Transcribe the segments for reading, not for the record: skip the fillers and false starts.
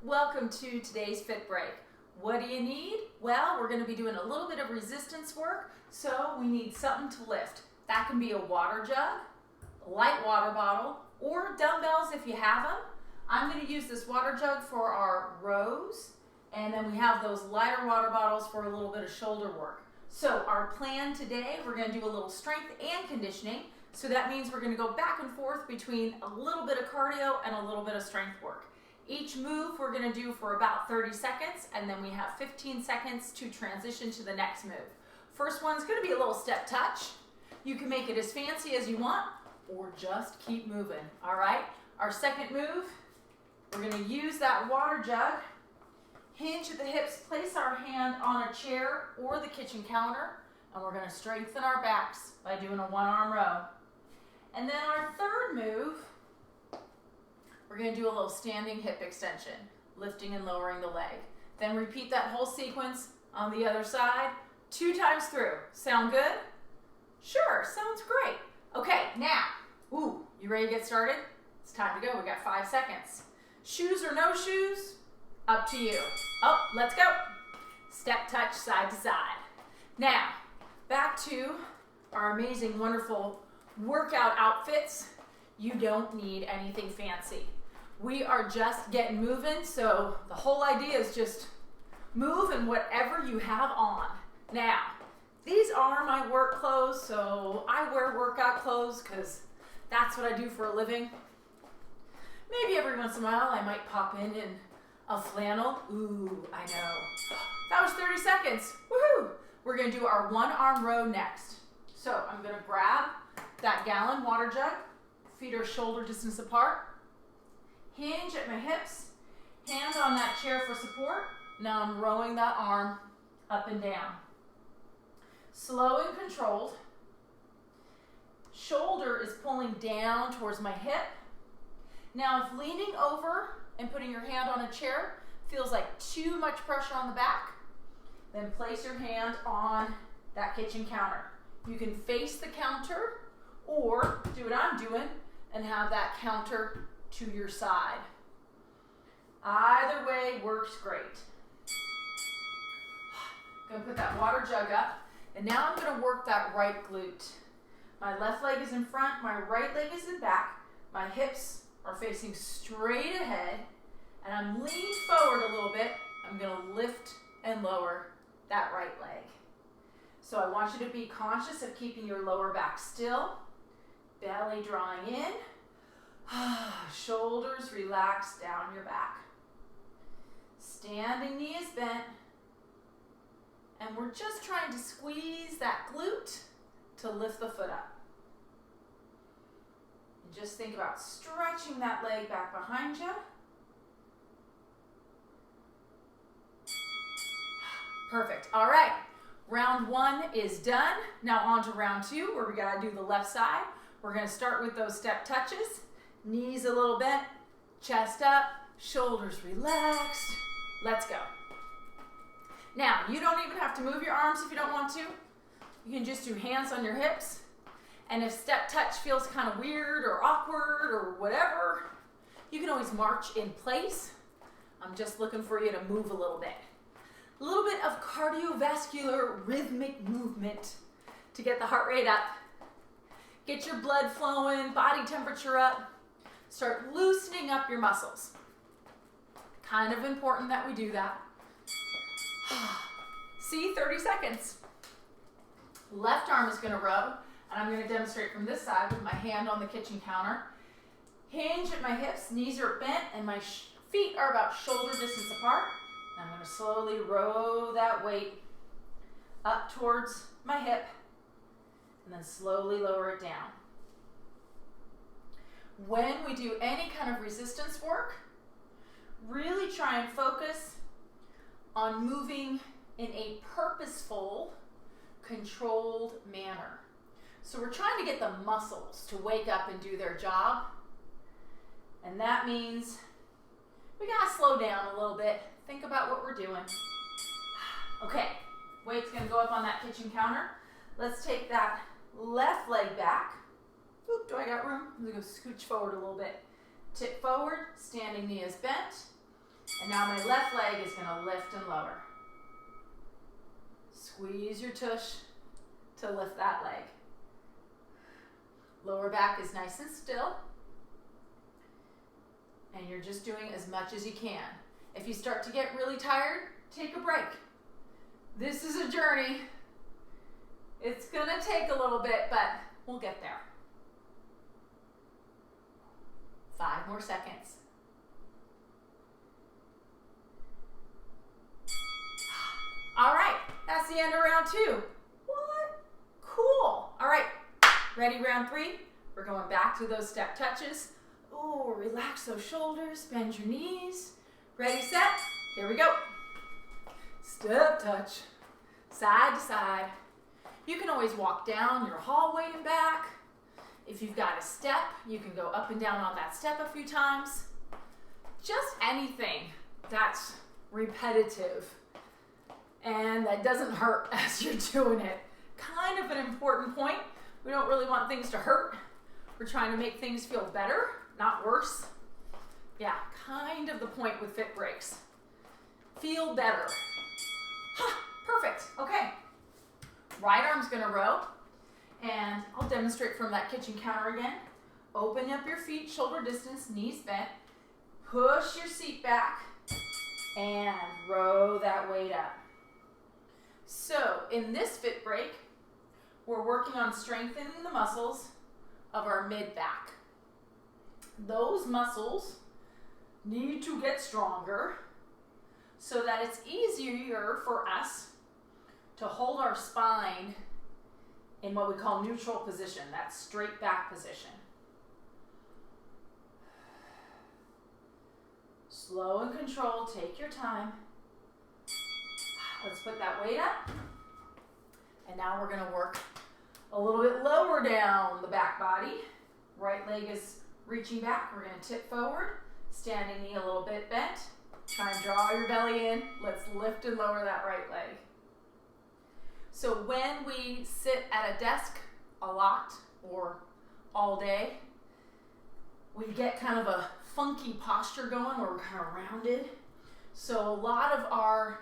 Welcome to today's Fit Break. What do you need? Well, we're going to be doing a little bit of resistance work, so we need something to lift. That can be a water jug, a light water bottle, or dumbbells if you have them. I'm going to use this water jug for our rows, and then we have those lighter water bottles for a little bit of shoulder work. So our plan today, we're going to do a little strength and conditioning. So that means we're going to go back and forth between a little bit of cardio and a little bit of strength work. Each move we're going to do for about 30 seconds, and then we have 15 seconds to transition to the next move. First one's going to be a little step touch. You can make it as fancy as you want, or just keep moving, all right? Our second move, we're going to use that water jug, hinge at the hips, place our hand on a chair or the kitchen counter, and we're going to strengthen our backs by doing a one-arm row. And then our third move, we're going to do a little standing hip extension, lifting and lowering the leg. Then repeat that whole sequence on the other side 2 times through. Sound good? Sure, sounds great. Okay, now, you ready to get started? It's time to go. We got 5 seconds. Shoes or no shoes? Up to you. Oh, let's go. Step touch side to side. Now, back to our amazing, wonderful workout outfits. You don't need anything fancy. We are just getting moving, so the whole idea is just move in whatever you have on. Now, these are my work clothes, so I wear workout clothes because that's what I do for a living. Maybe every once in a while I might pop in a flannel. Ooh, I know. That was 30 seconds. Woohoo! We're going to do our one-arm row next. So I'm going to grab that gallon water jug. Feet are shoulder distance apart. Hinge at my hips. Hand on that chair for support. Now I'm rowing that arm up and down. Slow and controlled. Shoulder is pulling down towards my hip. Now if leaning over and putting your hand on a chair feels like too much pressure on the back, then place your hand on that kitchen counter. You can face the counter or do what I'm doing and have that counter to your side. Either way works great. Gonna put that water jug up, and now I'm gonna work that right glute. My left leg is in front, my right leg is in back, my hips are facing straight ahead, and I'm leaning forward a little bit. I'm gonna lift and lower that right leg. So I want you to be conscious of keeping your lower back still, belly drawing in, shoulders relaxed down your back. Standing knee is bent, and we're just trying to squeeze that glute to lift the foot up. And just think about stretching that leg back behind you. Perfect. All right. Round 1 is done. Now on to round 2, where we got to do the left side. We're going to start with those step touches. Knees a little bent, chest up, shoulders relaxed. Let's go. Now, you don't even have to move your arms if you don't want to. You can just do hands on your hips. And if step touch feels kind of weird or awkward or whatever, you can always march in place. I'm just looking for you to move a little bit. A little bit of cardiovascular rhythmic movement to get the heart rate up. Get your blood flowing, body temperature up. Start loosening up your muscles. Kind of important that we do that. See, 30 seconds. Left arm is going to row, and I'm going to demonstrate from this side with my hand on the kitchen counter. Hinge at my hips, knees are bent, and my feet are about shoulder distance apart. I'm going to slowly row that weight up towards my hip and then slowly lower it down. When we do any kind of resistance work, really try and focus on moving in a purposeful, controlled manner. So we're trying to get the muscles to wake up and do their job. And that means we got to slow down a little bit. Think about what we're doing. Okay, weight's going to go up on that kitchen counter. Let's take that left leg back. Oop, do I got room? I'm going to go scooch forward a little bit. Tip forward, standing knee is bent. And now my left leg is going to lift and lower. Squeeze your tush to lift that leg. Lower back is nice and still. And you're just doing as much as you can. If you start to get really tired, take a break. This is a journey. It's going to take a little bit, but we'll get there. 5 more seconds. All right, that's the end of round 2. What? Cool. All right, ready, round 3? We're going back to those step touches. Ooh, relax those shoulders, bend your knees. Ready, set, here we go. Step touch, side to side. You can always walk down your hallway and back. If you've got a step, you can go up and down on that step a few times. Just anything that's repetitive and that doesn't hurt as you're doing it. Kind of an important point. We don't really want things to hurt. We're trying to make things feel better, not worse. Yeah, kind of the point with Fitbreaks. Feel better. Perfect. Okay. Right arm's gonna row, and I'll demonstrate from that kitchen counter again. Open up your feet, shoulder distance, knees bent. Push your seat back, and row that weight up. So in this Fitbreak, we're working on strengthening the muscles of our mid-back. Those muscles need to get stronger so that it's easier for us to hold our spine in what we call neutral position, that straight back position. Slow and controlled, take your time. Let's put that weight up. And now we're gonna work a little bit lower down the back body. Right leg is reaching back. We're gonna tip forward, standing knee a little bit bent. Try and draw your belly in. Let's lift and lower that right leg. So when we sit at a desk a lot or all day, we get kind of a funky posture going where we're kind of rounded. So a lot of our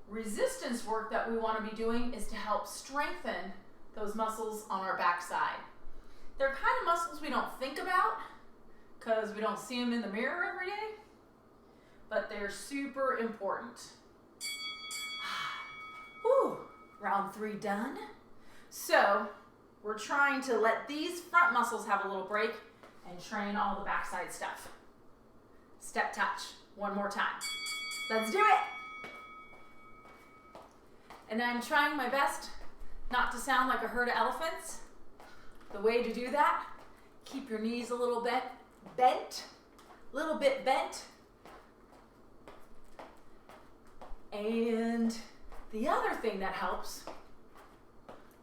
resistance work that we want to be doing is to help strengthen those muscles on our backside. They're kind of muscles we don't think about because we don't see them in the mirror every day, but they're super important. Whew. Round 3 done. So we're trying to let these front muscles have a little break and train all the backside stuff. Step touch, one more time. Let's do it. And I'm trying my best not to sound like a herd of elephants. The way to do that, keep your knees a little bit bent, And the other thing that helps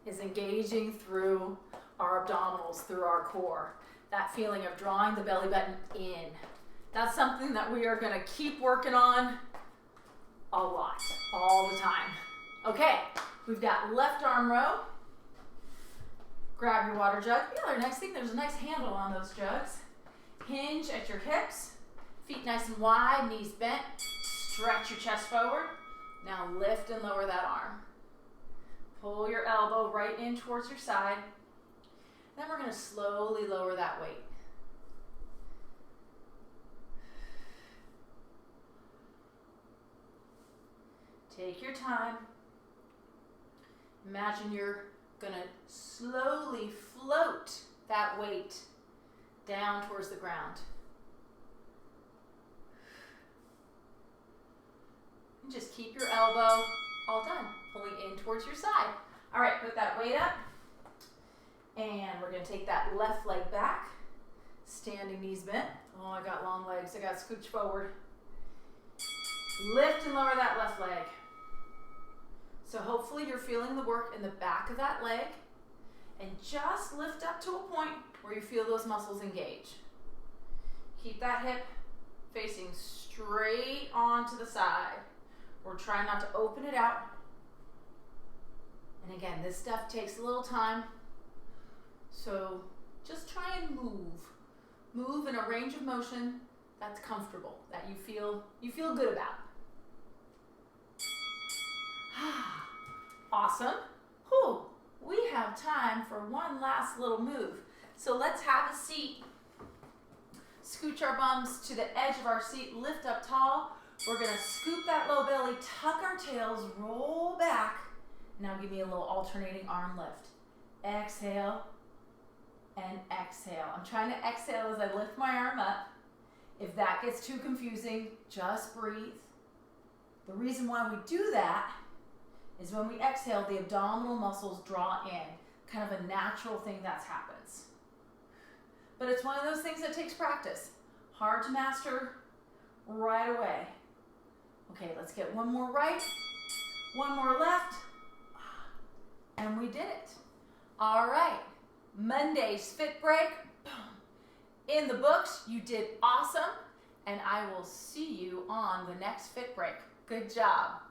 is engaging through our abdominals, through our core. That feeling of drawing the belly button in. That's something that we are gonna keep working on a lot, all the time. Okay, we've got left arm row. Grab your water jug. The other nice thing, there's a nice handle on those jugs. Hinge at your hips, feet nice and wide, knees bent. Stretch your chest forward. Now lift and lower that arm. Pull your elbow right in towards your side. Then we're going to slowly lower that weight. Take your time. Imagine you're going to slowly float that weight down towards the ground. And just keep your elbow all done, pulling in towards your side. All right, put that weight up. And we're going to take that left leg back. Standing knees bent. Oh, I got long legs. I got to scooch forward. Lift and lower that left leg. So hopefully you're feeling the work in the back of that leg. And just lift up to a point where you feel those muscles engage. Keep that hip facing straight onto the side. We're trying not to open it out. And again, this stuff takes a little time. So just try and move. Move in a range of motion that's comfortable, that you feel good about. Awesome. Whew. We have time for one last little move. So let's have a seat. Scooch our bums to the edge of our seat, lift up tall. We're gonna scoop that low belly, tuck our tails, roll back. Now give me a little alternating arm lift. Exhale and exhale. I'm trying to exhale as I lift my arm up. If that gets too confusing, just breathe. The reason why we do that is when we exhale, the abdominal muscles draw in. Kind of a natural thing that happens. But it's one of those things that takes practice. Hard to master right away. Okay, let's get one more right, one more left, and we did it. All right, Monday's Fit Break, in the books. You did awesome, and I will see you on the next Fit Break. Good job.